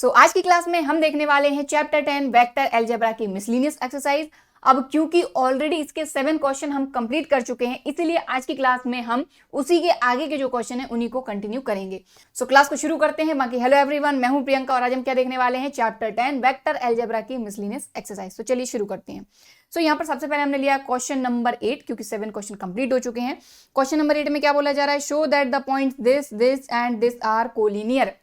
आज की क्लास में हम देखने वाले हैं चैप्टर 10 वेक्टर अलजेब्रा की मिसलिनियस एक्सरसाइज। अब क्योंकि ऑलरेडी इसके 7 क्वेश्चन हम कंप्लीट कर चुके हैं, इसीलिए आज की क्लास में हम उसी के आगे के जो क्वेश्चन हैं उन्हीं को कंटिन्यू करेंगे। क्लास को शुरू करते हैं। बाकी हेलो एवरीवन, मैं हूं प्रियंका और आज हम क्या देखने वाले हैं, चैप्टर 10 वेक्टर अलजेब्रा की मिसलिनियस एक्सरसाइज। तो चलिए शुरू करते हैं। यहाँ पर सबसे पहले हमने लिया क्वेश्चन नंबर 8, क्योंकि 7 क्वेश्चन कंप्लीट हो चुके हैं। क्वेश्चन नंबर 8 में क्या बोला जा रहा है, show that the points this this and this are collinear.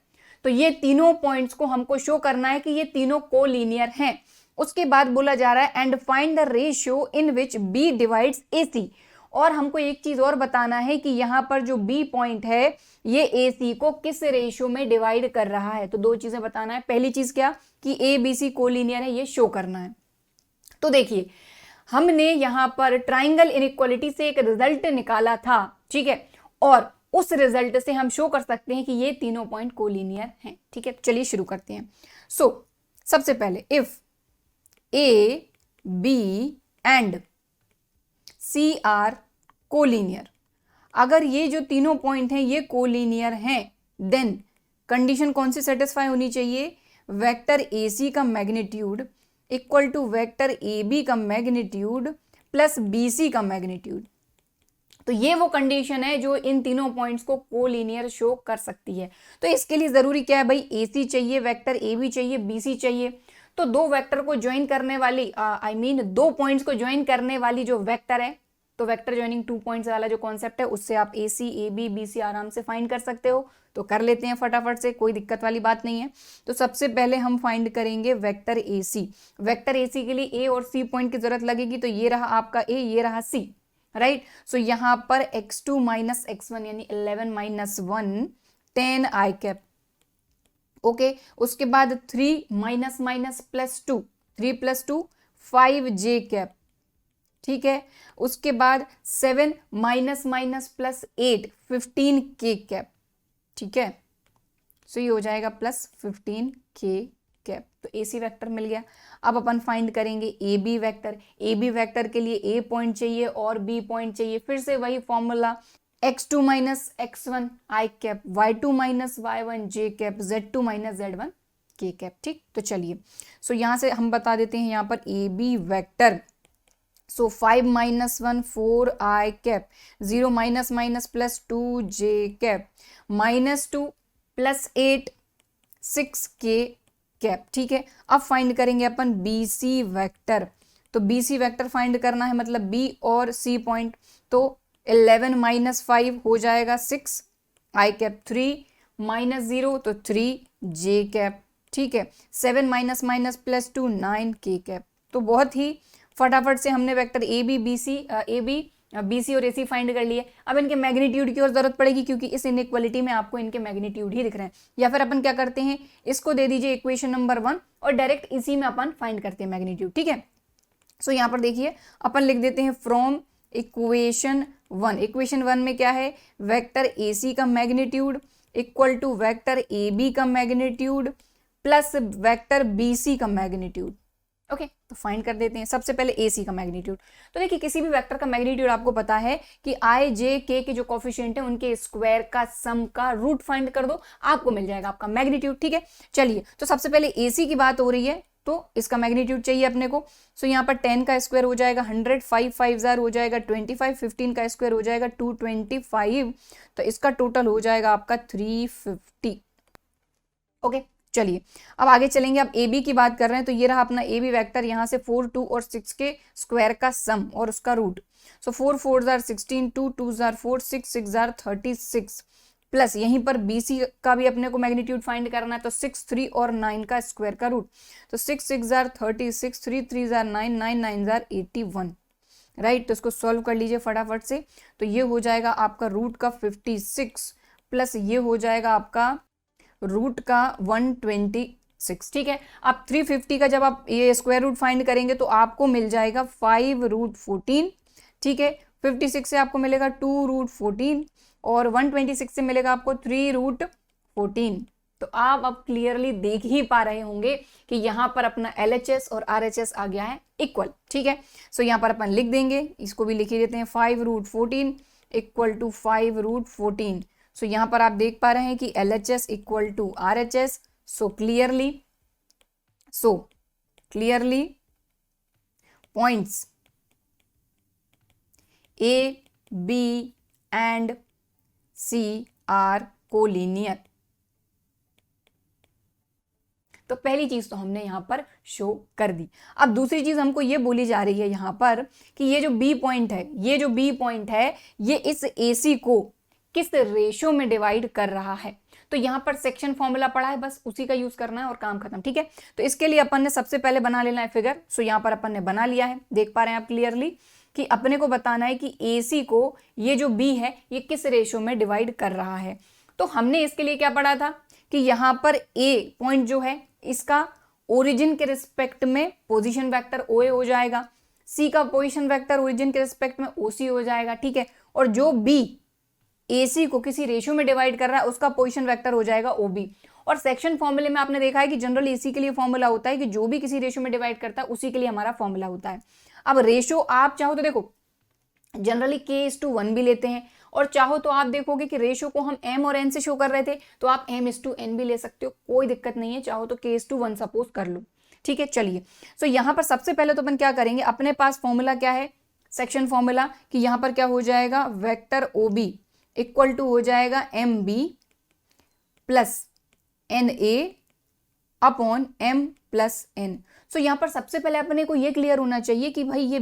तो ये तीनों पॉइंट्स को हमको शो करना है कि ये तीनों कोलिनियर हैं। उसके बाद बोला जा रहा है and find the ratio in which B divides AC। और हमको एक चीज और बताना है कि यहाँ पर जो B पॉइंट है ये AC को किस रेशियो में डिवाइड कर रहा है। तो दो चीजें बताना है। पहली चीज क्या कि ABC कोलिनियर है, ये शो करना है। तो देखिए, हमने यहाँ पर ट्राइंगल इनइक्वालिटी से एक रिजल्ट निकाला था, ठीक है, और उस रिजल्ट से हम शो कर सकते हैं कि ये तीनों पॉइंट कोलिनियर हैं। ठीक है, चलिए शुरू करते हैं। सबसे पहले if A, B and C are collinear, अगर ये जो तीनों पॉइंट हैं ये कोलिनियर हैं, देन कंडीशन कौन सी सेटिस्फाई होनी चाहिए, वेक्टर AC का magnitude equal to vector AB का मैग्नीट्यूड प्लस BC का मैग्नीट्यूड। तो ये वो कंडीशन है जो इन तीनों पॉइंट्स को कोलिनियर शो कर सकती है। तो इसके लिए जरूरी क्या है भाई, AC चाहिए, वेक्टर AB चाहिए, BC चाहिए। तो दो वेक्टर को ज्वाइन करने वाली दो पॉइंट्स को ज्वाइन करने वाली जो वेक्टर है, तो वेक्टर ज्वाइनिंग 2 पॉइंट्स वाला जो कॉन्सेप्ट है उससे आप AC, AB, BC आराम से फाइंड कर सकते हो। तो कर लेते हैं फटाफट से, कोई दिक्कत वाली बात नहीं है। तो सबसे पहले हम फाइंड करेंगे वेक्टर AC। वेक्टर AC के लिए A और C पॉइंट की जरूरत लगेगी। तो ये रहा आपका A, ये रहा C, राइट। यहाँ पर x2 माइनस x1 यानी 11 माइनस 1 10 आई कैप। ओके, उसके बाद 3 minus minus plus 2 3 plus 2 5 j cap, ठीक है। उसके बाद 7 minus minus plus 8 15 k cap, ठीक है। ये हो जाएगा प्लस 15 k कैप। तो AC वेक्टर मिल गया। अब अपन फाइंड करेंगे AB वेक्टर। AB वेक्टर के लिए A पॉइंट चाहिए और B पॉइंट चाहिए। फिर से वही फॉर्मूला, x2 माइनस x1 आई कैप, y2 माइनस y1 j कैप, z2 माइनस z1 k कैप, ठीक। तो चलिए, यहाँ से हम बता देते हैं यहाँ पर AB vector. 5 minus 1 4 I cap, 0 minus minus plus 2 j cap, minus 2 plus 8 6 k cap, ठीक है। अब फाइंड करेंगे अपन BC वेक्टर। तो BC वेक्टर फाइंड करना है, मतलब B और C पॉइंट। तो 11 माइनस 5 हो जाएगा 6 आई कैप, 3 माइनस 0 तो 3 j कैप, ठीक है। 7 minus minus plus 2 9 k cap. तो बहुत ही फटाफट से हमने वेक्टर AB BC और AC फाइंड कर लिए। अब इनके मैग्नीट्यूड की और जरूरत पड़ेगी, क्योंकि इस इनइक्वालिटी में आपको इनके मैग्नीट्यूड ही दिख रहे हैं। या फिर अपन क्या करते हैं, इसको दे दीजिए इक्वेशन नंबर 1 और डायरेक्ट इसी में अपन फाइंड करते हैं मैग्नीट्यूड, ठीक है। यहाँ पर देखिए, अपन लिख देते हैं फ्रॉम इक्वेशन 1। इक्वेशन 1 में क्या है, वेक्टर AC का magnitude equal to vector AB का मैग्नीट्यूड प्लस वेक्टर BC का मैग्नीट्यूड। ओके, तो फाइंड कर देते हैं सबसे पहले AC का मैग्नीट्यूड। तो देखिए, किसी भी वेक्टर का मैग्नीट्यूड आपको पता है कि I, J, K के जो कोफिशिएंट है उनके स्क्वायर का सम का रूट फाइंड कर दो, आपको मिल जाएगा आपका मैग्नीट्यूड, ठीक है। चलिए, तो सबसे पहले AC की बात हो रही है, तो इसका मैग्नीट्यूड चाहिए अपने को। यहाँ पर 10 का स्क्वायर हो जाएगा 100, 5 5 हो जाएगा 25, 15 का स्क्वायर हो जाएगा 225। तो इसका टोटल हो जाएगा आपका 350। ओके, चलिए अब आगे चलेंगे। अब AB की बात कर रहे हैं, तो ये रहा अपना AB वेक्टर। यहाँ से 4, 2 और 6 के स्क्वायर का सम और उसका रूट। 4 4 16, 2 2 4 6 6 36 प्लस यहीं पर BC का भी अपने को मैग्नीट्यूड फाइंड करना है। तो 6 3 और 9 का स्क्वायर का रूट। तो 6 6 36, 3 3 9 9 9 81, राइट। तो इसको सॉल्व कर लीजिए फटाफट से। तो ये हो जाएगा आपका रूट का 56 प्लस ये हो जाएगा आपका रूट का 126, ठीक है। अब 350 का जब आप ये स्क्वायर रूट फाइंड करेंगे तो आपको मिल जाएगा 5 रूट 14, ठीक है। 56 से आपको मिलेगा 2 रूट 14 और 126 से मिलेगा आपको 3 रूट 14। तो आप अब क्लियरली देख ही पा रहे होंगे कि यहाँ पर अपना LHS और RHS आ गया है इक्वल, ठीक है। यहाँ पर अपन लिख देंगे, इसको भी लिख ही देते हैं, 5 रूट 14 इक्वल टू 5 रूट 14। यहाँ पर आप देख पा रहे हैं कि LHS equal to RHS, So clearly points A, B and C are collinear। तो पहली चीज तो हमने यहां पर शो कर दी। अब दूसरी चीज हमको ये बोली जा रही है यहां पर कि ये जो बी पॉइंट है, ये इस AC को किस रेशो में डिवाइड कर रहा है। तो यहां पर सेक्शन फॉर्मूला पड़ा है, बस उसी का यूज करना है और काम खत्म। ठीक है, तो इसके लिए अपन ने सबसे पहले बना लेना है फिगर। सो यहां पर अपन ने बना लिया है, देख पा रहे हैं आप क्लियरली कि अपने को बताना है कि AC को ये जो B है ये किस रेशो में डिवाइड कर रहा है। तो हमने इसके लिए क्या पढ़ा था कि यहां पर A पॉइंट जो है इसका ओरिजिन के रिस्पेक्ट में पोजीशन वेक्टर OA हो जाएगा, C का पोजीशन वेक्टर ओरिजिन के रिस्पेक्ट में OC हो जाएगा। ठीक है, और जो B AC को किसी रेशियो में डिवाइड कर रहा है उसका पोजीशन वेक्टर हो जाएगा OB। और सेक्शन फॉर्मूले में आपने देखा है कि जनरल AC के लिए फॉर्मूला होता है कि जो भी किसी रेशियो में डिवाइड करता है उसी के लिए हमारा फॉर्मूला होता है। अब रेशियो आप चाहो तो देखो जनरली K:1 भी लेते हैं, और चाहो तो आप देखोगे कि रेशियो को हम M और N से शो कर रहे थे तो आप M:N भी ले सकते हो, कोई दिक्कत नहीं है, चाहो तो K:1 सपोज कर लो। ठीक है, चलिए। सो यहां पर सबसे पहले तो अपन क्या करेंगे, अपने पास फॉर्मूला क्या है, सेक्शन फॉर्मूला, कि यहां पर क्या हो जाएगा, वेक्टर OB इक्वल टू हो जाएगा MB plus NA upon M plus N। सो यहां पर सबसे पहले अपने को ये क्लियर होना चाहिए कि भाई ये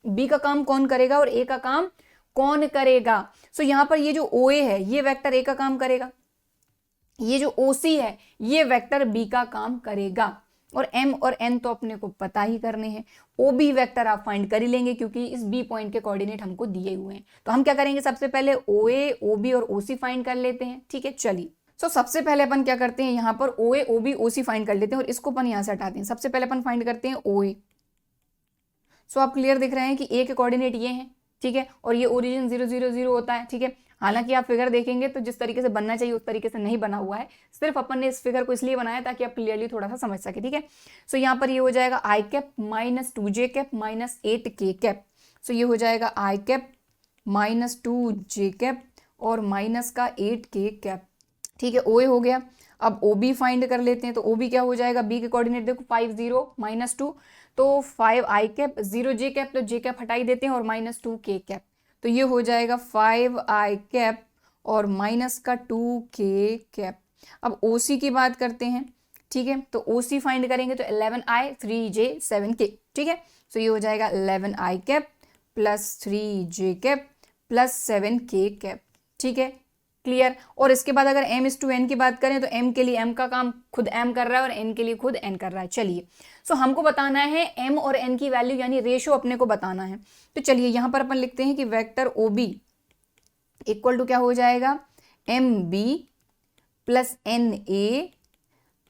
B का काम कौन करेगा और A का काम कौन करेगा। सो यहां पर ये जो OA है ये वेक्टर A का काम करेगा, ये जो OC है ये वेक्टर B का काम करेगा, और M और N तो अपने को पता ही करने हैं। OB वेक्टर आप फाइंड कर ही लेंगे क्योंकि इस B पॉइंट के कोऑर्डिनेट हमको दिए हुए हैं। तो हम क्या करेंगे, सबसे पहले OA, OB और OC फाइंड कर लेते हैं। ठीक है, चलिए। सो सबसे पहले अपन क्या करते हैं, यहाँ पर OA, OB, OC फाइंड कर लेते हैं और इसको अपन यहाँ से हटाते हैं। सबसे पहले अपन फाइंड करते हैं OA। सो आप क्लियर दिख रहे हैं कि A के कोऑर्डिनेट ये हैं। ठीक है, और ये ओरिजिन 0 0 0 होता है। ठीक है, हालांकि आप फिगर देखेंगे तो जिस तरीके से बनना चाहिए उस तरीके से नहीं बना हुआ है, सिर्फ अपन ने इस फिगर को इसलिए बनाया ताकि आप क्लियरली थोड़ा सा समझ सके। ठीक है, सो यहाँ पर ये हो जाएगा I cap minus 2J cap minus 8K cap. So ये हो जाएगा I cap minus 2J cap और माइनस का 8K कैप। ठीक है, OA हो गया। अब OB फाइंड कर लेते हैं। तो OB क्या हो जाएगा, B के कोऑर्डिनेट देखो 5 0 माइनस 2, तो 5I कैप 0J कैप, तो J कैप हटाई देते हैं और माइनस 2K कैप। तो ये हो जाएगा 5I कैप और माइनस का 2K कैप। अब OC की बात करते हैं। ठीक है, तो OC फाइंड करेंगे तो 11I 3J 7K। ठीक है, तो ये हो जाएगा 11I cap plus 3J cap plus 7K cap. ठीक है, क्लियर। और इसके बाद अगर M:N की बात करें तो M के लिए M का काम खुद M कर रहा है और N के लिए खुद N कर रहा है। चलिए, सो हमको बताना है M और N की वैल्यू यानी रेशो अपने को बताना है। तो चलिए यहां पर अपन लिखते हैं कि वेक्टर OB इक्वल टू क्या हो जाएगा, MB plus NA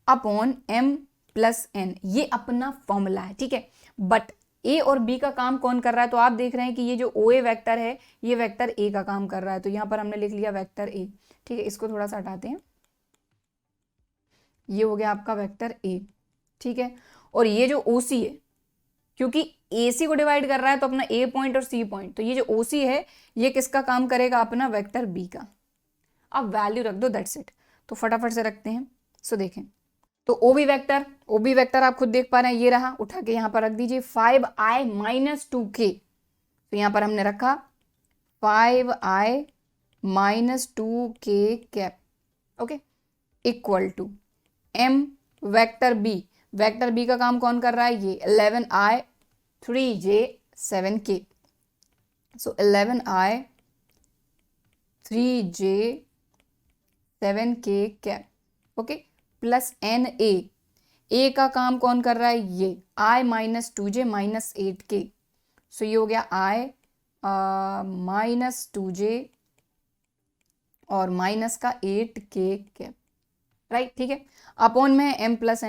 upon M plus N। ये अपना फॉर्मूला है। ठीक है, बट A और B का काम कौन कर रहा है, तो आप देख रहे हैं कि ये जो OA वेक्टर है ये वेक्टर A का काम कर रहा है। तो यहां पर हमने लिख लिया वेक्टर A। ठीक है, इसको थोड़ा सा हटाते हैं, ये हो गया आपका वेक्टर A। ठीक है, और ये जो OC है क्योंकि AC को डिवाइड कर रहा है तो अपना A पॉइंट और C पॉइंट, तो ये जो OC है ये किसका काम करेगा, अपना वेक्टर B का। अब वैल्यू रख दो, दैट्स इट। तो फटाफट से रखते हैं। सो देखें, तो OB वेक्टर आप खुद देख पा रहे हैं, ये रहा, उठा के यहाँ पर रख दीजिए 5I माइनस 2K। तो यहाँ पर हमने रखा 5I minus 2K cap. Okay, equal to M vector B का काम कौन कर रहा है, ये 11I 3J 7K। सो 11I 3J 7K cap. Okay, plus NA का काम कौन कर रहा है, ये I minus 2J minus 8K। सो ये हो गया I माइनस 2J और माइनस का 8K कैप। राइट, ठीक है, अपॉन में M प्लस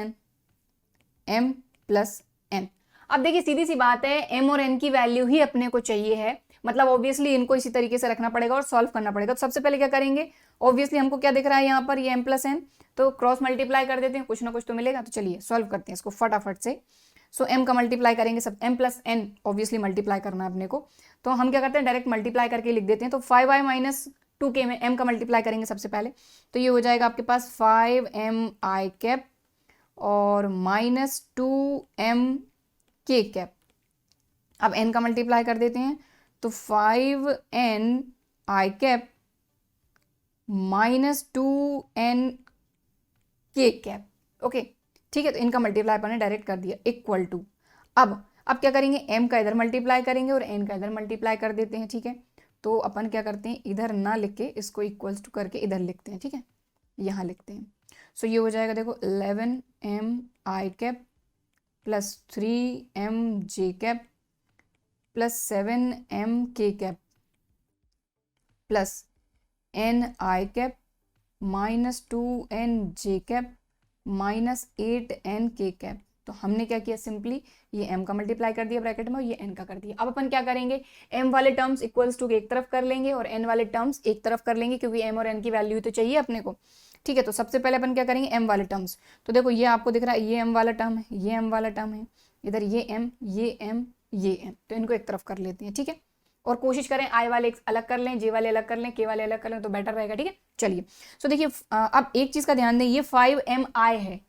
N। अब देखिए सीधी सी बात है, M और N की वैल्यू ही अपने को चाहिए है, मतलब ऑब्वियसली इनको इसी तरीके से रखना पड़ेगा और सॉल्व करना पड़ेगा। तो सबसे पहले क्या करेंगे, ऑब्वियसली हमको क्या दिख रहा है यहाँ पर, ये M प्लस N, तो क्रॉस मल्टीप्लाई कर देते हैं, कुछ ना कुछ तो मिलेगा। तो चलिए सॉल्व करते हैं इसको फटाफट से। सो M का मल्टीप्लाई करेंगे, सब M plus N obviously multiply करना है अपने को, तो हम क्या करते हैं डायरेक्ट मल्टीप्लाई करके लिख देते हैं। तो 5I माइनस 2 के में m का मल्टीप्लाई करेंगे सबसे पहले, तो ये हो जाएगा आपके पास 5mi कैप और -2m k कैप। अब n का मल्टीप्लाई कर देते हैं, तो 5ni cap -2n k cap. Okay ठीक है, तो इनका मल्टीप्लाई अपन ने डायरेक्ट कर दिया इक्वल टू। अब क्या करेंगे, m का इधर मल्टीप्लाई करेंगे और n का इधर मल्टीप्लाई कर देते हैं। ठीक है, तो अपन क्या करते हैं, इधर ना लिख के इसको इक्वल्स टू करके इधर लिखते हैं। ठीक है, यहाँ लिखते हैं। सो ये हो जाएगा देखो 11mi cap plus 3mj cap plus 7mk cap plus ni cap -2nj cap -8nk cap. तो हमने क्या किया, सिंपली ये m का मल्टीप्लाई कर दिया ब्रैकेट में और ये n का कर दिया। अब अपन क्या करेंगे, m वाले टर्म्स इक्वल्स टू एक तरफ कर लेंगे और n वाले टर्म्स एक तरफ कर लेंगे, क्योंकि m और n की वैल्यू तो चाहिए अपने को। ठीक है, तो सबसे पहले अपन क्या करेंगे, m वाले टर्म्स। तो देखो ये आपको दिख रहा है, ये m वाला टर्म है, ये m वाला टर्म है, इधर ये m, ये m, ये m, तो इनको एक तरफ कर लेते हैं। ठीक है, और कोशिश करें i वाले अलग कर लें, j वाले अलग कर लें, k वाले अलग कर लें, तो बेटर रहेगा। ठीक है, चलिए सो देखिए अब एक चीज का ध्यान दें, ये 5mi है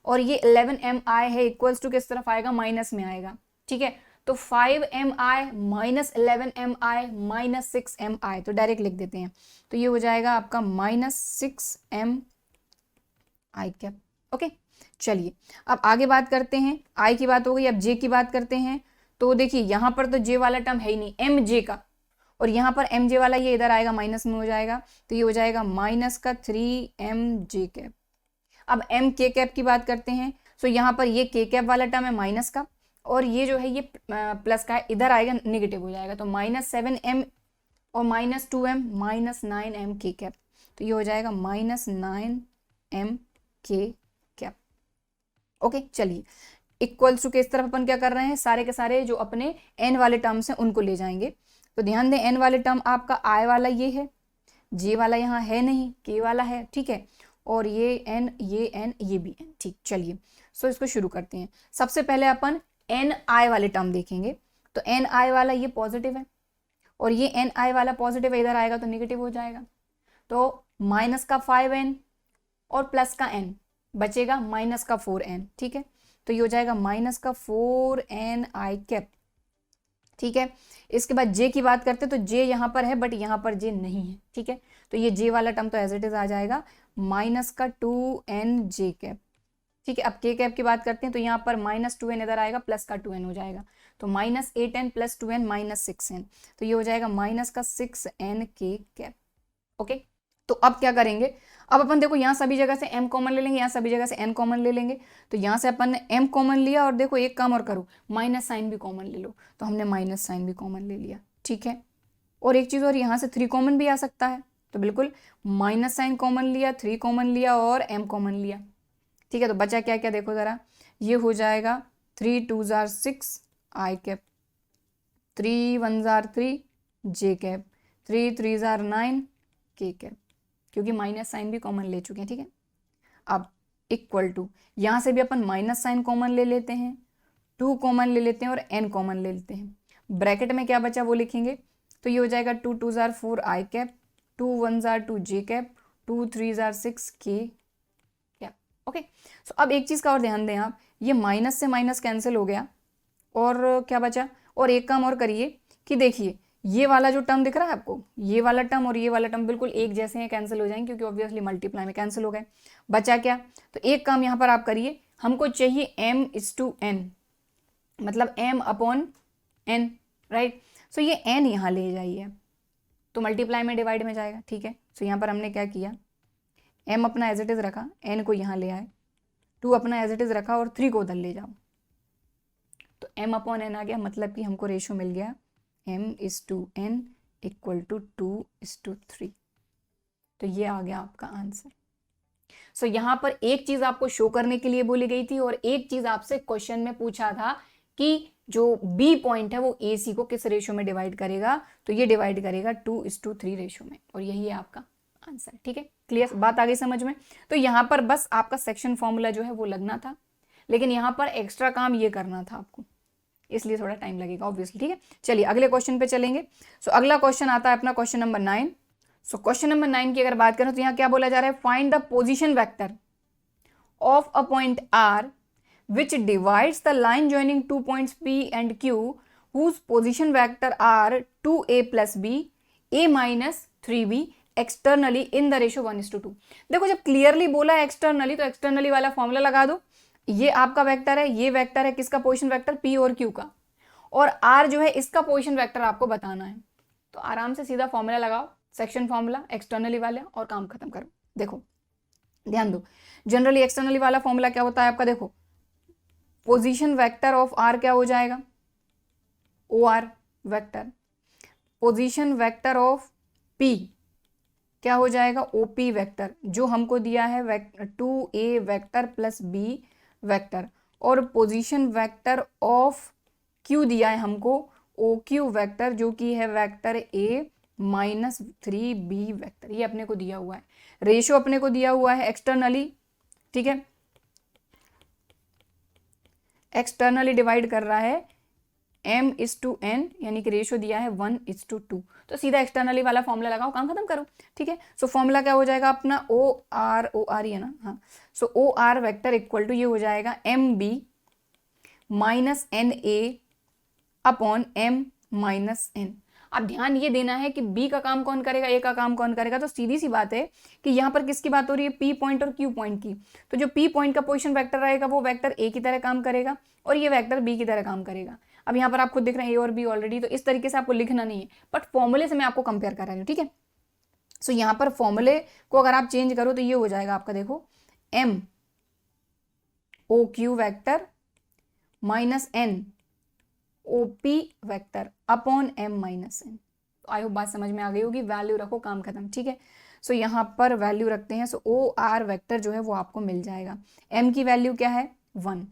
और ये 11mi है, इक्वल्स टू किस तरफ आएगा, माइनस में आएगा। ठीक है, तो 5mi माइनस 11mi -6mi, तो डायरेक्ट लिख देते हैं। तो ये हो जाएगा आपका -6mi कैप। ओके चलिए अब आगे बात करते हैं, i की बात हो गई, अब j की बात करते हैं। तो देखिए यहाँ पर तो j वाला टर्म है ही नहीं, mj का, और यहाँ पर mj वाला ये इधर आएगा, माइनस में हो जाएगा, तो ये हो जाएगा माइनस का 3mj कैप। अब mk कैप की बात करते हैं, सो यहाँ पर ये k कैप वाला टर्म है माइनस का, और ये जो है ये प्लस का है, इधर आएगा नेगेटिव हो जाएगा, तो -7m और -2m -9mk कैप। तो ये हो जाएगा -9mk कैप। ओके चलिए इक्वल्स टू के इस तरफ अपन क्या कर रहे हैं, सारे के सारे जो अपने n वाले टर्म्स हैं उनको ले जाएंगे। तो ध्यान दें, n वाले टर्म आपका i वाला ये है, j वाला यहाँ है नहीं, k वाला है। ठीक है, और ये n, ये n, ये भी n। ठीक, चलिए सो इसको शुरू करते हैं। सबसे पहले अपन ni वाले टर्म देखेंगे। तो ni वाला ये पॉजिटिव है और ये ni वाला पॉजिटिव है, इधर आएगा तो नेगेटिव हो जाएगा, तो माइनस का 5n और प्लस का n बचेगा माइनस का 4n। ठीक है, तो ये हो जाएगा माइनस का 4ni कैप। ठीक है, इसके बाद j की बात करते हैं, तो j यहाँ पर है बट यहाँ पर j नहीं है। ठीक है, तो ये j वाला टर्म तो एज इट इज आ जाएगा माइनस का 2nj कैप। ठीक है, अब k कैप की बात करते हैं, तो यहाँ पर -2n इधर आएगा, प्लस का 2n हो जाएगा, तो -8n प्लस 2n -6n, तो ये हो जाएगा माइनस का 6nk कैप। ओके, तो अब क्या करेंगे, अब अपन देखो यहाँ सभी जगह से m कॉमन ले लेंगे, यहाँ सभी जगह से n कॉमन ले लेंगे। तो यहाँ से अपन ने m कॉमन लिया और देखो एक काम और करो, माइनस साइन भी कॉमन ले लो, तो हमने माइनस साइन भी कॉमन ले लिया। ठीक है, और एक चीज़ और, यहाँ से 3 कॉमन भी आ सकता है, तो बिल्कुल माइनस साइन कॉमन लिया, 3 कॉमन लिया और m कॉमन लिया। ठीक है, तो बचा क्या क्या देखो ज़रा, ये हो जाएगा 3 2 6 i cap, 3 1 3 j cap, 3 3 9 k cap, क्योंकि माइनस साइन भी कॉमन ले चुके हैं। ठीक है, अब इक्वल टू, यहाँ से भी अपन माइनस साइन कॉमन ले लेते हैं, 2 कॉमन ले लेते हैं और n कॉमन ले लेते हैं। ब्रैकेट में क्या बचा वो लिखेंगे, तो ये हो जाएगा 2 2 4 i cap, 2 1 2 j cap, 2 3 6 k cap. Okay, so अब एक चीज़ का और ध्यान दें आप, ये माइनस से माइनस कैंसिल हो गया और क्या बचा, और एक काम और करिए कि देखिए ये वाला जो टर्म दिख रहा है आपको, ये वाला टर्म और ये वाला टर्म बिल्कुल एक जैसे हैं, कैंसिल हो जाएंगे क्योंकि ऑब्वियसली मल्टीप्लाई में कैंसिल हो गए। बचा क्या, तो एक काम यहाँ पर आप करिए, हमको चाहिए m/n, मतलब m/n, राइट। सो ये n यहाँ ले जाइए, तो मल्टीप्लाई में डिवाइड में जाएगा। ठीक है, सो यहाँ पर हमने क्या किया, m अपना एज इट इज़ रखा, n को यहाँ ले आए, 2 अपना एज इट इज़ रखा और 3 को उधर ले जाओ, तो m/n आ गया, मतलब कि हमको रेशो मिल गया m/n इक्वल टू 2/3। तो ये आ गया आपका आंसर। सो यहाँ पर एक चीज आपको शो करने के लिए बोली गई थी और एक चीज आपसे क्वेश्चन में पूछा था कि जो बी पॉइंट है वो ए सी को किस रेशो में डिवाइड करेगा, तो ये डिवाइड करेगा 2:3 रेशो में, और यही है आपका आंसर। ठीक है, क्लियर, बात आ गई समझ में। तो यहाँ पर बस आपका सेक्शन फॉर्मूला जो है वो लगना था, लेकिन यहाँ पर एक्स्ट्रा काम ये करना था आपको, इसलिए थोड़ा टाइम लगेगा ऑब्वियसली। ठीक है, चलिए अगले क्वेश्चन पे चलेंगे। सो अगला क्वेश्चन आता है अपना question number 9। So question number 9 की अगर बात करें तो यहाँ क्या बोला जा रहा है, find the position vector of a point R which divides the line joining 2 points P and Q whose position vector are 2a plus b, a minus 3b externally in the ratio 1:2। देखो जब clearly बोला है externally तो externally वाला formula लगा दो। ये आपका वेक्टर है, ये वेक्टर है किसका, पोजीशन वेक्टर P और Q का, और R जो है इसका पोजीशन वेक्टर आपको बताना है। तो आराम से सीधा फॉर्मूला लगाओ, सेक्शन फॉर्मूला एक्सटर्नली वाला, और काम खत्म करो। देखो ध्यान दो, जनरली एक्सटर्नली वाला फॉर्मूला क्या होता है आपका, देखो पोजीशन वेक्टर ऑफ आर क्या हो जाएगा, O R vector, position vector of P क्या हो जाएगा, ओ पी वेक्टर, जो हमको दिया है 2a vector plus b vector, और पोजीशन वेक्टर ऑफ क्यू दिया है हमको ओ क्यू वेक्टर, जो कि है vector a minus 3b vector. ये अपने को दिया हुआ है, रेशो अपने को दिया हुआ है एक्सटर्नली, ठीक है, एक्सटर्नली डिवाइड कर रहा है m/n, यानी कि रेशियो दिया है 1:2। तो सीधा एक्सटर्नली वाला फॉर्मूला लगाओ, काम खत्म करो, ठीक है। सो फॉर्मूला क्या हो जाएगा अपना, ओ आर ही है ना, हाँ। So O R vector equal to ये हो जाएगा mb minus NA upon m minus n। अब ध्यान ये देना है कि b का काम कौन करेगा, a का काम कौन करेगा। तो सीधी सी बात है कि यहाँ पर किसकी बात हो रही है, p पॉइंट और q पॉइंट की। तो जो p पॉइंट का पोजीशन वेक्टर रहेगा वो वेक्टर a की तरह काम करेगा और ये वेक्टर b की तरह काम करेगा। अब यहाँ पर आप खुद देख रहे हैं a और b ऑलरेडी, तो इस तरीके से आपको लिखना नहीं है, बट फॉर्मूले से मैं आपको कंपेयर करा रही हूँ, ठीक है। सो यहाँ पर फॉर्मूले को अगर आप चेंज करो तो ये हो जाएगा आपका, देखो m O Q vector minus n OP vector upon m minus n। तो आई होप बात समझ में आ गई होगी। वैल्यू रखो, काम खत्म, ठीक है। सो यहाँ पर वैल्यू रखते हैं। सो OR वेक्टर जो है वो आपको मिल जाएगा, m की वैल्यू क्या है 1,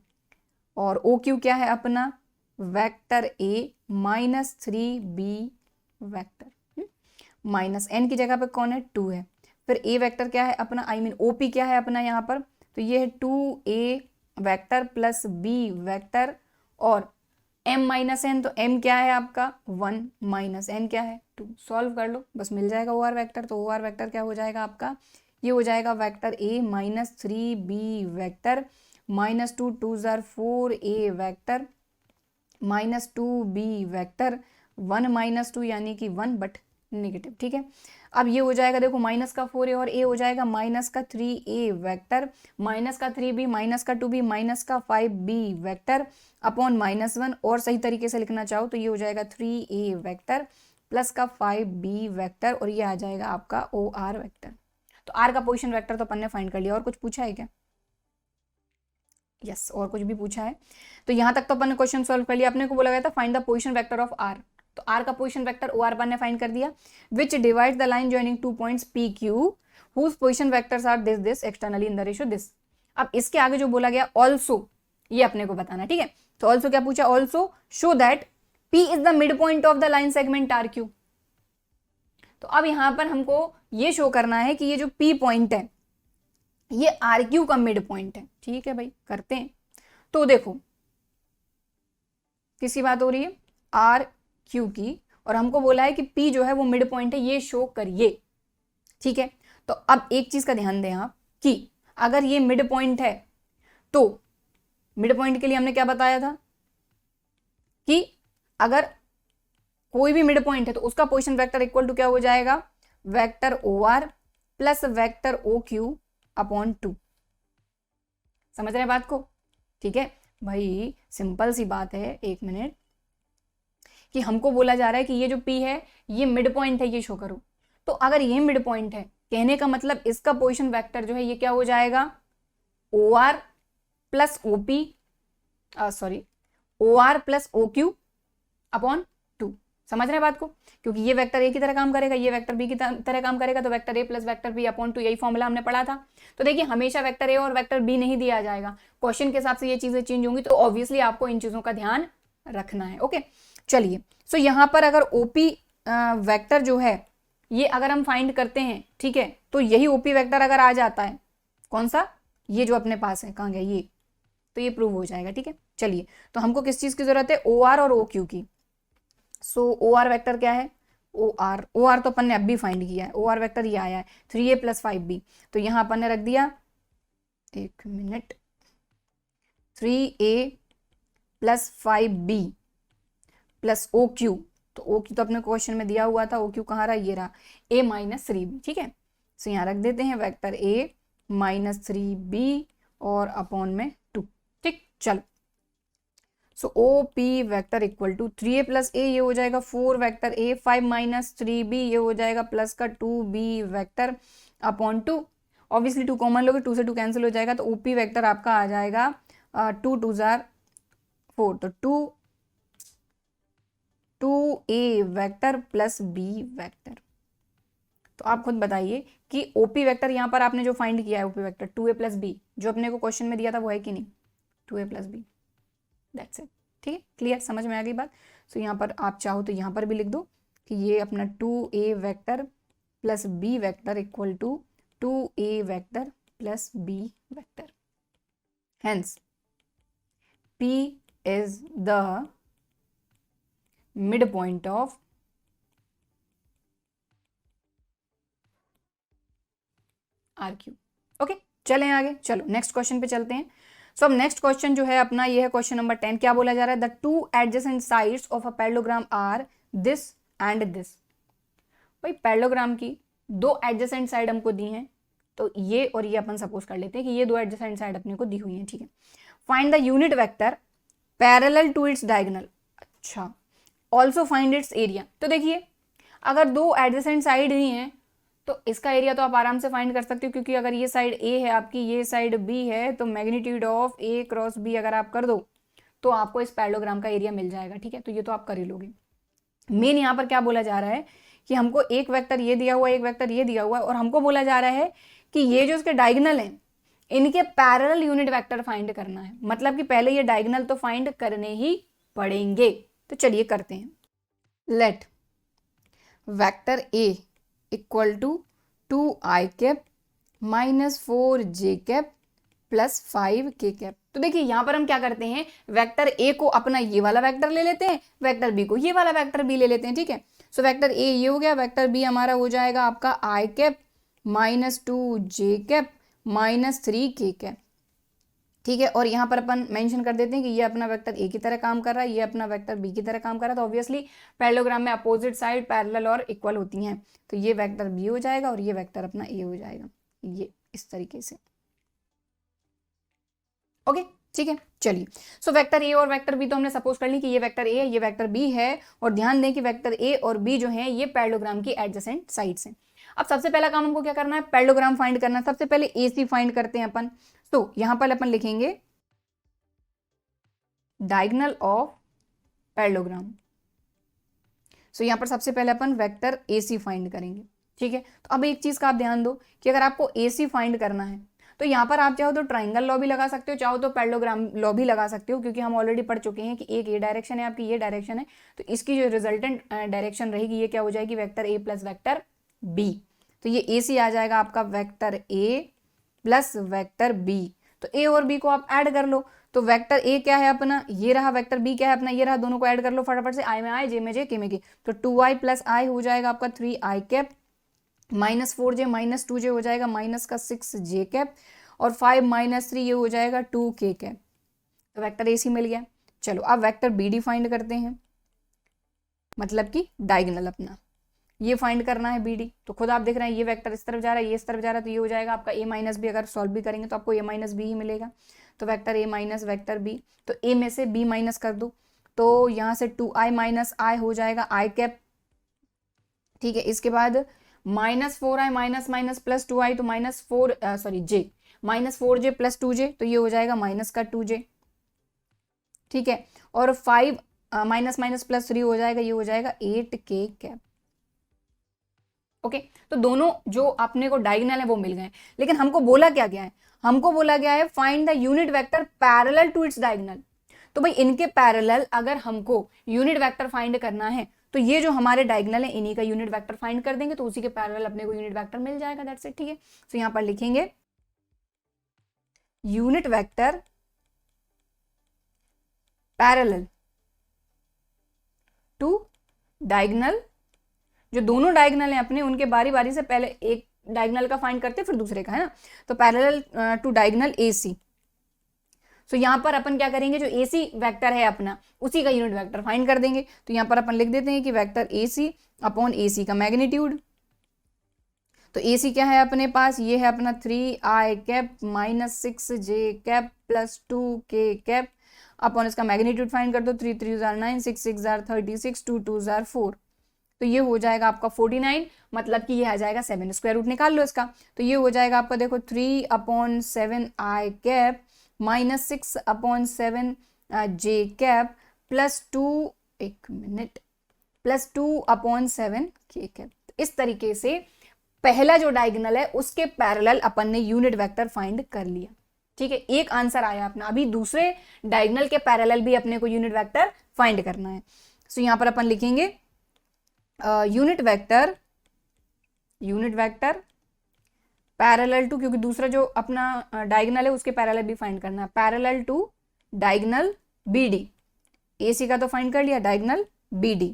और OQ क्या है अपना vector A minus 3B vector, minus n की जगह पर कौन है 2 है। फिर A वेक्टर क्या है अपना, OP क्या है अपना यहाँ पर, तो ये है 2A vector plus B vector, और m माइनस n, तो m क्या है आपका 1 माइनस n क्या है 2। सॉल्व कर लो, बस मिल जाएगा OR वेक्टर। तो OR वेक्टर क्या हो जाएगा आपका, ये हो जाएगा vector A minus 3B vector minus 2 2 ज़ार 4A vector minus 2B vector 1 minus 2 यानी कि 1 बट नेगेटिव, ठीक है। अब ये हो जाएगा, देखो माइनस का 4A और A हो जाएगा माइनस का 3A वेक्टर माइनस का 3B माइनस का 2B माइनस का 5B वेक्टर अपॉन माइनस 1, और सही तरीके से लिखना चाहो तो ये हो जाएगा 3A वेक्टर प्लस का 5B वेक्टर, और ये आ जाएगा आपका OR वेक्टर। तो R का पोजीशन वेक्टर तो अपन ने फाइंड कर लिया। और कुछ पूछा है क्या? यस, और कुछ भी पूछा है? तो यहाँ तक तो अपन ने क्वेश्चन सॉल्व कर लिया। अपने को बोला गया था find the position vector of R, तो R का पोजीशन वेक्टर OR अपन ने फाइंड कर दिया। Which divide the line joining 2 points PQ whose position vectors are this externally in the ratio this. अब इसके आगे जो बोला गया ऑल्सो, ये अपने को बताना, ठीक है। तो ऑल्सो क्या पूछा, also show that P is the mid point of the line segment RQ। तो अब यहां पर हमको ये शो करना है कि ये जो P पॉइंट है ये RQ का मिड पॉइंट है, ठीक है भाई, करते हैं। तो देखो किसकी बात हो रही है, RQ की, और हमको बोला है कि P जो है वो मिड पॉइंट है, ये शो करिए, ठीक है। तो अब एक चीज का ध्यान दें आप कि अगर ये मिड पॉइंट है तो मिड पॉइंट के लिए हमने क्या बताया था कि अगर कोई भी मिड पॉइंट है तो उसका पोजीशन वेक्टर इक्वल टू क्या हो जाएगा, vector OR plus vector OQ upon 2। समझ रहे हैं बात को? ठीक है भाई, सिंपल सी बात है। एक मिनट, कि हमको बोला जा रहा है कि ये जो P है ये मिड पॉइंट है, ये शो करो। तो अगर ये मिड पॉइंट है, कहने का मतलब इसका पोजीशन वेक्टर जो है ये क्या हो जाएगा, OR plus OP, sorry OR plus OQ upon 2। समझ रहे हैं बात को? क्योंकि ये वेक्टर A की तरह काम करेगा, ये वेक्टर B की तरह काम करेगा, तो vector A plus vector B upon 2, यही फॉर्मूला हमने पढ़ा था। तो देखिए हमेशा वेक्टर A और वेक्टर B नहीं दिया जाएगा, क्वेश्चन के हिसाब से ये चीजें चेंज होंगी, तो ऑब्वियसली आपको इन चीजों का ध्यान रखना है। ओके चलिए, सो यहाँ पर अगर OP वेक्टर जो है ये अगर हम फाइंड करते हैं, ठीक है, तो यही OP वेक्टर अगर आ जाता है, कौन सा, ये जो अपने पास है, कहाँ गया ये, तो ये प्रूव हो जाएगा, ठीक है। चलिए, तो हमको किस चीज की जरूरत है, OR और OQ की। सो OR वेक्टर क्या है, ओ आर तो अपन ने अब भी फाइंड किया है, ओ आर वेक्टर ये आया है 3a + 5b, तो यहाँ अपन ने रख दिया, एक मिनट, 3a + 5b + OQ, तो OQ तो अपने क्वेश्चन में दिया हुआ था, OQ कहाँ रहा, ये रहा, a - 3b, ठीक है। सो यहाँ रख देते हैं वेक्टर a - 3b और अपॉन में 2, ठीक। चलो, so OP vector equal to 3a + a, ये हो जाएगा 4 वेक्टर a, 5 - 3b ये हो जाएगा प्लस का 2b vector upon 2, obviously 2 common लोगे, 2 से 2 कैंसिल हो जाएगा, तो OP वेक्टर आपका आ जाएगा 2 × 2 = 4, तो 2a vector plus b vector. तो आप खुद बताइए कि OP वेक्टर यहाँ पर आपने जो फाइंड किया है, OP वेक्टर 2a + b जो अपने को क्वेश्चन में दिया था वो है कि नहीं, 2a + b, दैट्स इट, ठीक है, क्लियर, समझ में आ गई बात। सो यहाँ पर आप चाहो तो यहाँ पर भी लिख दो कि ये अपना 2a vector plus b vector equal to 2a vector plus b vector, hence P is the midpoint of RQ। Okay, चलें आगे, चलो नेक्स्ट क्वेश्चन पे चलते हैं। सो अब नेक्स्ट क्वेश्चन जो है अपना ये है क्वेश्चन नंबर 10, क्या बोला जा रहा है, the 2 adjacent sides of a parallelogram are this and this. भाई पैरेललोग्राम की 2 एडजेसेंट साइड हमको दी हैं, तो ये और ये अपन सपोज कर लेते हैं कि ये 2 एडजेसेंट साइड अपने को दी हुई हैं, ठीक है। Find the unit vector parallel to its diagonal, अच्छा, ऑल्सो फाइंड इट्स एरिया। तो देखिए अगर 2 एडजेसेंट साइड ही हैं तो इसका एरिया तो आप आराम से फाइंड कर सकते हो, क्योंकि अगर ये साइड A है आपकी, ये साइड B है, तो मैग्नीट्यूड ऑफ A × B अगर आप कर दो तो आपको इस पैरेललोग्राम का एरिया मिल जाएगा, ठीक है। तो ये तो आप कर ही लोगे। मेन यहाँ पर क्या बोला जा रहा है कि हमको एक वेक्टर ये दिया हुआ है, एक वेक्टर ये दिया हुआ है, और हमको बोला जा रहा है कि ये जो इसके डायगोनल हैं इनके पैरेलल यूनिट वेक्टर फाइंड करना है, मतलब कि पहले ये डायगोनल तो फाइंड करने ही पड़ेंगे। तो चलिए करते हैं। Let vector A equal to 2i cap - 4j cap + 5k cap. तो देखिए यहाँ पर हम क्या करते हैं, वेक्टर A को अपना ये वाला वेक्टर ले लेते हैं, वेक्टर B को ये वाला वेक्टर B ले लेते हैं, ठीक है। सो वेक्टर A ये हो गया, वेक्टर B हमारा हो जाएगा आपका i cap - 2j cap - 3k cap, ठीक है। और यहाँ पर अपन मेंशन कर देते हैं कि ये अपना वेक्टर A की तरह काम कर रहा है, ये अपना वेक्टर B की तरह काम कर रहा है, तो ऑब्वियसली पैरेललोग्राम में अपोजिट साइड पैरेलल और इक्वल होती हैं, तो ये वेक्टर B हो जाएगा और ये वेक्टर अपना A हो जाएगा, ये इस तरीके से, ओके, ठीक है। चलिए, सो वेक्टर A और वेक्टर B तो हमने सपोज कर ली कि ये वेक्टर A है, ये वेक्टर B है, और ध्यान दें कि वेक्टर A और B जो है ये पैरेललोग्राम की एडजेसेंट साइड्स हैं। अब सबसे पहला काम हमको क्या करना है, पैरेललोग्राम फाइंड करना है। सबसे पहले AC फाइंड करते हैं अपन। तो यहां पर अपन लिखेंगे डायगोनल ऑफ पैरेललोग्राम। सो यहां पर सबसे पहले अपन वेक्टर AC फाइंड करेंगे, ठीक है। तो अब एक चीज का आप ध्यान दो कि अगर आपको AC फाइंड करना है तो यहां पर आप चाहो तो ट्राइंगल लॉ भी लगा सकते हो, चाहो तो पैरेललोग्राम लॉ भी लगा सकते हो, क्योंकि हम ऑलरेडी पढ़ चुके हैं कि एक ये डायरेक्शन है आपकी, ये डायरेक्शन है, तो इसकी जो रिजल्टेंट डायरेक्शन रहेगी ये क्या हो जाएगी, वेक्टर A + वेक्टर B। तो ये AC आ जाएगा आपका वेक्टर A + वेक्टर B। तो A और B को आप ऐड कर लो, तो वेक्टर A क्या है अपना, ये रहा, वेक्टर B क्या है अपना, ये रहा, दोनों को ऐड कर लो फटाफट से, I में I, J में J, K में K, तो 2i + I हो जाएगा आपका 3i कैप -4j - 2j हो जाएगा -6j कैप, और 5 - 3 ये हो जाएगा 2k कैप। तो वेक्टर AC मिल गया। चलो अब वेक्टर BD फाइंड करते हैं, मतलब कि डायगोनल अपना ये फाइंड करना है BD। तो खुद आप देख रहे हैं ये वेक्टर इस तरफ जा रहा है, ये इस तरफ जा रहा है, तो ये हो जाएगा आपका A - B। अगर सॉल्व भी करेंगे तो आपको A - B ही मिलेगा। तो वेक्टर A - वेक्टर B, तो A में से B माइनस कर दो, तो यहाँ से 2i - I हो जाएगा I कैप, ठीक है। इसके बाद -4i - +2i, तो -4j + 2j, तो ये हो जाएगा -2j, ठीक है। और 5 -+3 हो जाएगा, ये हो जाएगा 8k कैप, ओके। तो दोनों जो अपने को डायगोनल है वो मिल गए, लेकिन हमको बोला क्या गया है, हमको बोला गया है find the unit vector parallel to its diagonal. तो भाई इनके पैरेलल अगर हमको यूनिट वेक्टर फाइंड करना है तो ये जो हमारे डायगोनल है इन्हीं का यूनिट वेक्टर फाइंड कर देंगे, तो उसी के पैरेलल अपने को यूनिट वेक्टर मिल जाएगा, दैट्स इट, ठीक है। तो यहां पर लिखेंगे unit vector parallel to diagonal जो दोनों डायगोनल हैं अपने, उनके बारी बारी से पहले एक डायगोनल का फाइंड करते फिर दूसरे का, है ना। तो पैरेलल टू डायगोनल AC, सो यहाँ पर अपन क्या करेंगे, जो AC वेक्टर है अपना उसी का यूनिट वेक्टर फाइंड कर देंगे। तो यहाँ पर अपन लिख देते हैं कि वेक्टर AC अपॉन AC का मैग्नीट्यूड। तो AC क्या है अपने पास, ये है अपना 3i cap minus 6j cap plus 2k cap upon इसका मैग्नीट्यूड फाइंड कर दो। 3 3 9, 6 6 36, 2 2 4, तो ये हो जाएगा आपका 49, मतलब कि ये आ जाएगा 7 स्क्वायर रूट निकाल लो इसका। तो ये हो जाएगा आपका देखो 3/7i cap minus 6/7j cap plus 2/7k cap. इस तरीके से पहला जो डायगोनल है उसके पैरेलल अपन ने यूनिट वेक्टर फाइंड कर लिया, ठीक है। एक आंसर आया अपना। अभी दूसरे डायगोनल के पैरेलल भी अपने को यूनिट वेक्टर फाइंड करना है। सो यहां पर अपन लिखेंगे यूनिट वेक्टर पैरेलल टू, क्योंकि दूसरा जो अपना डायगोनल है उसके पैरेलल भी फाइंड करना है, parallel to diagonal BD। AC का तो फाइंड कर लिया, डायगोनल BD।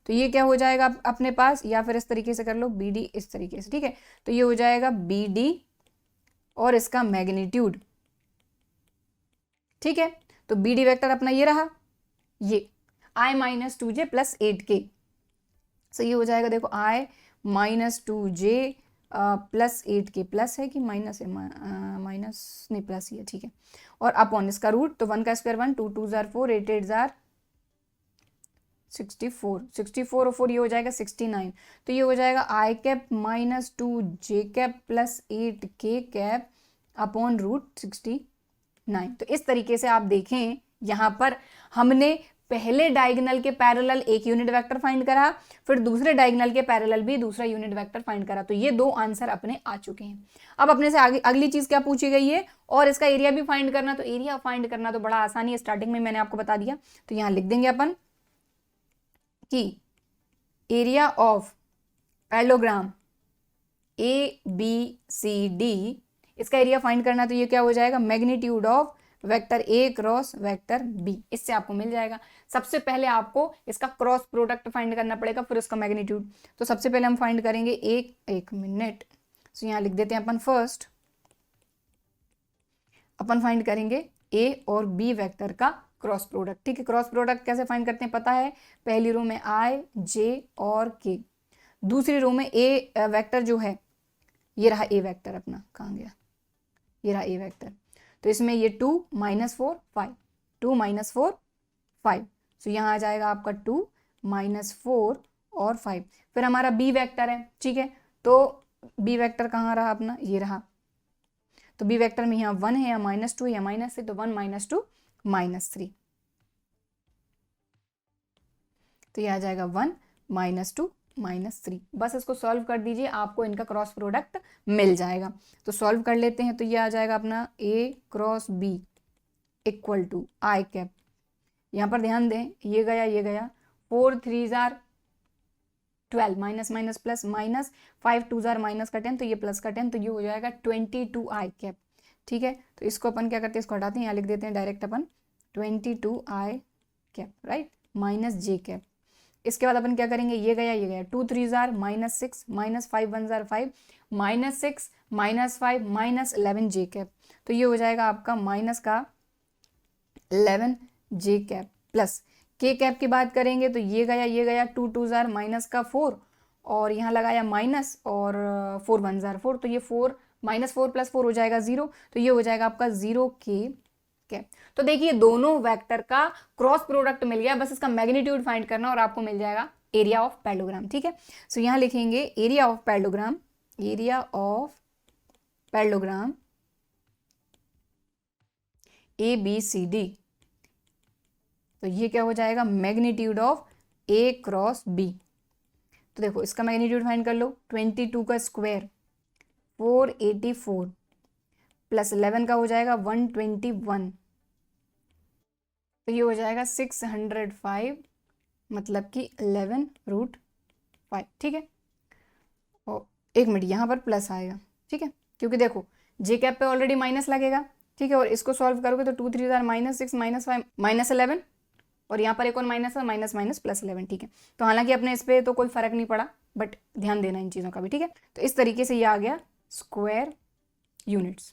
तो ये क्या हो जाएगा अपने पास, या फिर इस तरीके से कर लो BD इस तरीके से, ठीक है। तो ये हो जाएगा BD और इसका मैग्नीट्यूड, ठीक है। तो BD वेक्टर अपना ये रहा, ये I minus 2j plus 8k। सो ये हो जाएगा देखो I minus 2j plus 8k, plus है कि माइनस है, माइनस नहीं प्लस ही है, ठीक है। और अपॉन इसका रूट, तो 1 का स्क्वायर 1, 2 2 4, 8 8 64, 64 और 4 ये हो जाएगा 69। तो ये हो जाएगा I cap minus 2j cap plus 8k cap upon root 69। तो इस तरीके से आप देखें यहाँ पर हमने पहले डायगोनल के पैरेलल एक यूनिट वेक्टर फाइंड करा, फिर दूसरे डायगोनल के पैरेलल भी दूसरा यूनिट वेक्टर फाइंड करा। तो ये दो आंसर अपने आ चुके हैं। अब अपने से आगे अगली चीज क्या पूछी गई है, और इसका एरिया भी फाइंड करना। तो एरिया फाइंड करना तो बड़ा आसानी है, स्टार्टिंग में मैंने आपको बता दिया। तो यहाँ लिख देंगे अपन कि एरिया ऑफ पैरेललोग्राम ABCD, इसका एरिया फाइंड करना। तो ये क्या हो जाएगा, magnitude of vector A cross vector B। इससे आपको मिल जाएगा। सबसे पहले आपको इसका क्रॉस प्रोडक्ट फाइंड करना पड़ेगा, फिर उसका मैग्नीट्यूड। तो सबसे पहले हम फाइंड करेंगे एक मिनट। सो यहाँ लिख देते हैं अपन फर्स्ट, अपन फाइंड करेंगे A और B वेक्टर का क्रॉस प्रोडक्ट, ठीक है। क्रॉस प्रोडक्ट कैसे फाइंड करते हैं पता है, पहली रो में I, J और K, दूसरी रो में A वेक्टर जो है, ये रहा A वेक्टर अपना, कहाँ गया, ये रहा A वेक्टर। तो इसमें ये 2 माइनस 4 5, 2 माइनस 4 5। सो यहाँ आ जाएगा आपका 2 माइनस 4 और 5। फिर हमारा B वेक्टर है, ठीक है। तो B वेक्टर कहाँ रहा अपना, ये रहा। तो B वेक्टर में यहाँ 1 है या -2 या -3, तो 1 - 2 -3। तो ये आ जाएगा 1 - 2 -3। बस इसको सॉल्व कर दीजिए, आपको इनका क्रॉस प्रोडक्ट मिल जाएगा। तो सॉल्व कर लेते हैं। तो ये आ जाएगा अपना A cross B equal to I cap. यहाँ पर ध्यान दें, ये गया 4 3 जार 12, माइनस माइनस प्लस माइनस, 5 2 जार माइनस का 10, तो ये प्लस का 10, तो ये हो जाएगा 22I कैप, ठीक है। तो इसको अपन क्या करते हैं, इसको हटाते हैं, यहाँ लिख देते हैं डायरेक्ट अपन 22I cap, right, minus J cap. इसके बाद अपन क्या करेंगे, ये गया 2 3 जार -6, -5 1 जार 5, -6 -5 -11J कैप। तो ये हो जाएगा आपका माइनस का 11J cap plus K cap की बात करेंगे। तो ये गया 2 2 जार माइनस का 4, और यहाँ लगाया माइनस, और 4 1 जार 4, तो ये 4 -4 + 4 हो जाएगा 0। तो ये हो जाएगा आपका 0K कैप। तो देखिए दोनों वेक्टर का क्रॉस प्रोडक्ट मिल गया, बस इसका मैग्नीट्यूड फाइंड करना और आपको मिल जाएगा एरिया ऑफ पैरेललोग्राम, ठीक है। सो यहाँ लिखेंगे एरिया ऑफ पैरेललोग्राम, ABCD। तो ये क्या हो जाएगा, magnitude of A cross B। तो देखो इसका मैग्नीट्यूड फाइंड कर लो, 22 का स्क्वायर 484 प्लस 11 का हो जाएगा 121, तो ये हो जाएगा 605, मतलब कि 11√5, ठीक है। और एक मिनट, यहाँ पर प्लस आएगा, ठीक है, क्योंकि देखो J कैप पे ऑलरेडी माइनस लगेगा, ठीक है। और इसको सॉल्व करोगे तो 2 3 जार -6 -5 -11, और यहाँ पर एक और माइनस है, माइनस माइनस प्लस 11, ठीक है। तो हालांकि अपने इस पर तो कोई फर्क नहीं पड़ा, बट ध्यान देना इन चीज़ों का भी, ठीक है। तो इस तरीके से ये आ गया स्क्वायर यूनिट्स।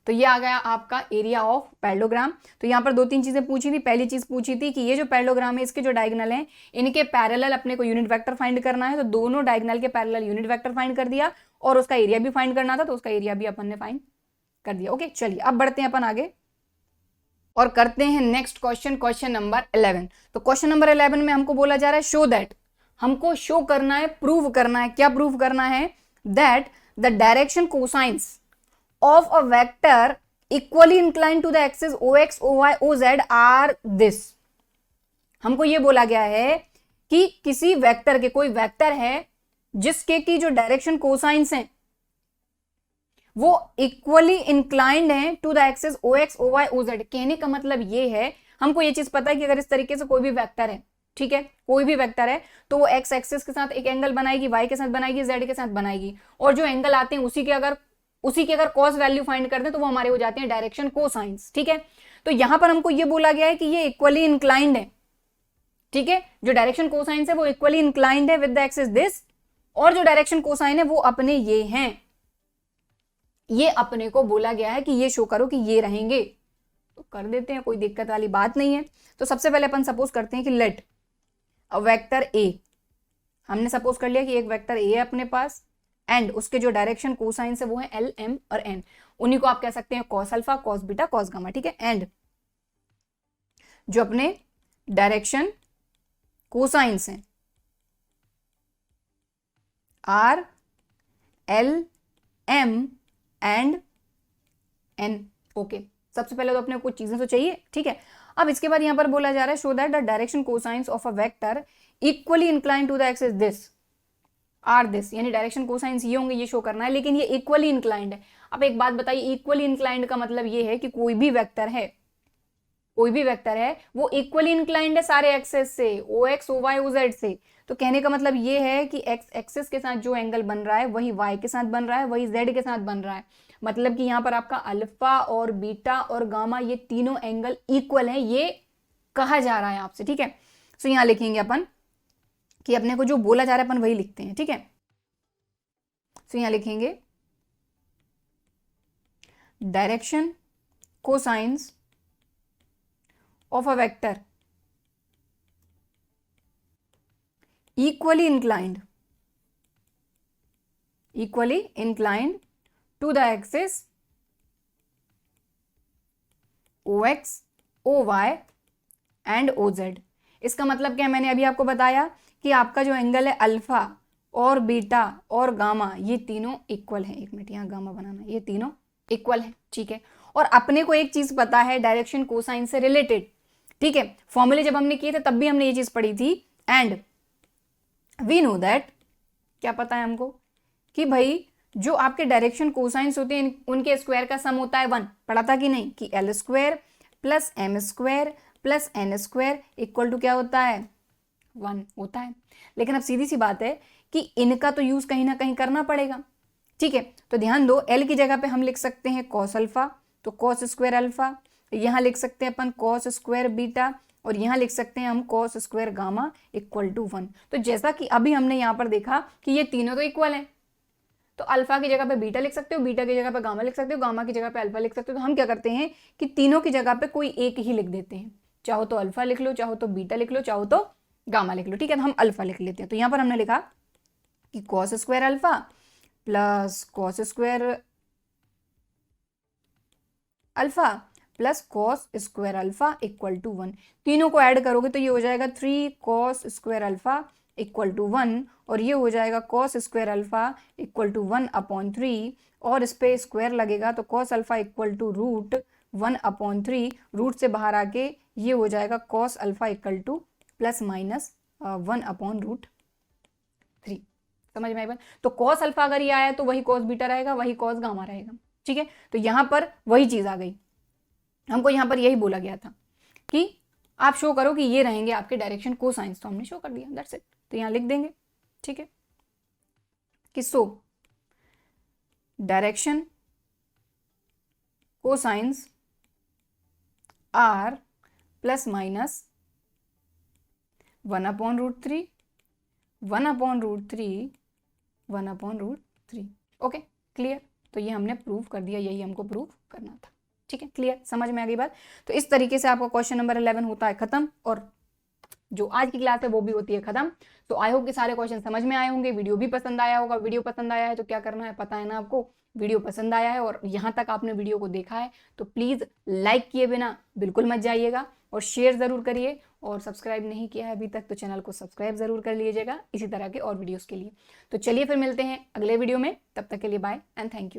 तो ये आ गया आपका एरिया ऑफ पैरेललोग्राम। तो यहाँ पर 2-3 चीजें पूछी थी। पहली चीज पूछी थी कि ये जो पैरेललोग्राम है इसके जो डायगोनल हैं इनके पैरेलल अपने को यूनिट वेक्टर फाइंड करना है। तो दोनों डायगोनल के पैरेलल यूनिट वेक्टर फाइंड कर दिया और उसका एरिया भी फाइंड करना था, तो उसका एरिया भी अपन ने फाइंड कर दिया। ओके, चलिए अब बढ़ते हैं अपन आगे और करते हैं नेक्स्ट क्वेश्चन, क्वेश्चन नंबर 11। तो क्वेश्चन नंबर 11 में हमको बोला जा रहा है शो दैट, हमको शो करना है, प्रूव करना है। क्या प्रूव करना है? That the direction cosines of a vector equally inclined to the axis ox, oy, oz are this। हमको ये बोला गया है कि किसी वेक्टर के, कोई वेक्टर है जिसके की जो डायरेक्शन कोसाइंस हैं वो इक्वली इंक्लाइंड है to the axis ox, oy, oz। कहने का मतलब ये है, हमको ये चीज पता है कि अगर इस तरीके से कोई भी वेक्टर है, ठीक है, कोई भी वेक्टर है तो वो एक्स एक्सिस के साथ एक एंगल बनाएगी, वाई के साथ बनाएगी, जेड के साथ बनाएगी, और जो एंगल आते हैं उसी की अगर कॉस वैल्यू फाइंड करते हैं तो वो हमारे हो जाते हैं डायरेक्शन कोसाइंस, ठीक है। तो यहां पर हमको ये बोला गया है कि ये इक्वली इंक्लाइंड है, ठीक है। जो डायरेक्शन कोसाइंस है वो इक्वली इंक्लाइंड है विद द एक्सिस दिस, और जो डायरेक्शन कोसाइन है वो अपने ये हैं। ये अपने को बोला गया है कि ये शो करो कि ये रहेंगे, तो कर देते हैं, कोई दिक्कत वाली बात नहीं है। तो सबसे पहले अपन सपोज करते हैं कि लेट अ वेक्टर ए, हमने सपोज कर लिया कि एक वेक्टर ए है अपने पास, एंड उसके जो डायरेक्शन कोसाइंस है वो है एल, एम और एन। उन्हीं को आप कह सकते हैं cos alpha, cos beta, cos gamma, ठीक है। एंड जो अपने डायरेक्शन कोसाइंस हैं are, l, m and n. Okay, सबसे पहले तो अपने कुछ चीजें तो चाहिए, ठीक है। अब इसके बाद यहां पर बोला जा रहा है show that the direction cosines of a vector equally inclined to the axis this are this, यानी डायरेक्शन कोसाइंस ये होंगे, ये शो करना है, लेकिन ये इक्वली इंक्लाइंड है। अब एक बात बताइए, इक्वली इंक्लाइंड का मतलब ये है कि कोई भी वेक्टर है वो इक्वली इंक्लाइंड है सारे एक्सेस से, O X, O Y, O Z से। तो कहने का मतलब ये है कि एक्स एक्सिस के साथ जो एंगल बन रहा है वही वाई के साथ बन रहा है, वही जेड के साथ बन रहा है। मतलब कि यहां पर आपका अल्फा और बीटा और गामा ये तीनों एंगल इक्वल है, ये कहा जा रहा है आपसे, ठीक है। सो यहां लिखेंगे अपन कि अपने को जो बोला जा रहा है अपन वही लिखते हैं, ठीक है। तो यहां लिखेंगे direction cosines of a vector equally inclined to the axis O X, O Y and O Z. इसका मतलब क्या है, मैंने अभी आपको बताया कि आपका जो एंगल है अल्फा और बीटा और गामा ये तीनों इक्वल है। एक मिनट, यहाँ गामा बनाना, ये तीनों इक्वल है, ठीक है। और अपने को एक चीज पता है डायरेक्शन कोसाइन से रिलेटेड, ठीक है। फॉर्मूले जब हमने किए थे तब भी हमने ये चीज पढ़ी थी, एंड वी नो दैट, क्या पता है हमको कि भाई जो आपके डायरेक्शन कोसाइंस होते हैं उनके स्क्वायर का सम होता है 1। पढ़ा था कि नहीं, कि l square plus m square plus n square equal to क्या होता है, 1 होता है। लेकिन अब सीधी सी बात है कि इनका तो यूज कहीं ना कहीं करना पड़ेगा, ठीक है। तो ध्यान दो, एल की जगह पे हम लिख सकते हैं कॉस अल्फा, तो कॉस स्क्वायर अल्फा, यहां लिख सकते हैं अपन कॉस स्क्वायर बीटा, और यहां लिख सकते हैं हम cos square gamma equal to 1। तो जैसा कि अभी हमने यहां पर देखा कि ये तीनों तो इक्वल हैं, तो अल्फा की जगह पे बीटा लिख सकते हो, बीटा की जगह पे गामा लिख सकते हो, गामा की जगह पे अल्फा लिख सकते हो। तो हम क्या करते हैं कि तीनों की जगह पे कोई एक ही लिख देते हैं, चाहो तो अल्फा लिख लो, चाहो तो बीटा लिख लो, चाहो तो गामा लिख लो, ठीक है। तो हम अल्फा लिख लेते हैं। तो यहां पर हमने लिखा कि cos square alpha plus cos square alpha plus cos square alpha equal to 1। तीनों को ऐड करोगे तो ये हो जाएगा 3 cos square alpha equal to 1, और ये हो जाएगा cos square alpha equal to 1/3, और इस पे स्क्वायर लगेगा तो cos alpha equal to root 1/3, root से बाहर आके ये हो जाएगा cos alpha equal to plus minus 1/√3। समझ में आई बात? तो कॉस अल्फा अगर ये आया तो वही कॉस बीटा रहेगा, वही कॉस गामा रहेगा, ठीक है। तो यहां पर वही चीज आ गई, हमको यहां पर यही बोला गया था कि आप शो करो कि ये रहेंगे आपके डायरेक्शन कोसाइंस, तो हमने शो कर दिया, दैट्स इट। तो यहां लिख देंगे, ठीक है, कि so direction cosines are plus minus 1/√3, 1/√3, 1/√3। Okay, clear. तो ये हमने प्रूव कर दिया, यही हमको प्रूव करना था। ठीक है, क्लियर, समझ में आ गई बात। तो इस तरीके से आपका क्वेश्चन नंबर 11 होता है खत्म, और जो आज की क्लास है वो भी होती है खत्म। तो आई होप कि सारे क्वेश्चन समझ में आए होंगे, वीडियो भी पसंद आया होगा। वीडियो पसंद आया है तो क्या करना है पता है ना आपको, वीडियो पसंद आया है और यहाँ तक आपने वीडियो को देखा है तो प्लीज लाइक किए बिना बिल्कुल मत जाइएगा, और शेयर जरूर करिए, और सब्सक्राइब नहीं किया है अभी तक तो चैनल को सब्सक्राइब जरूर कर लीजिएगा इसी तरह के और वीडियोस के लिए। तो चलिए फिर मिलते हैं अगले वीडियो में, तब तक के लिए बाय एंड थैंक यू।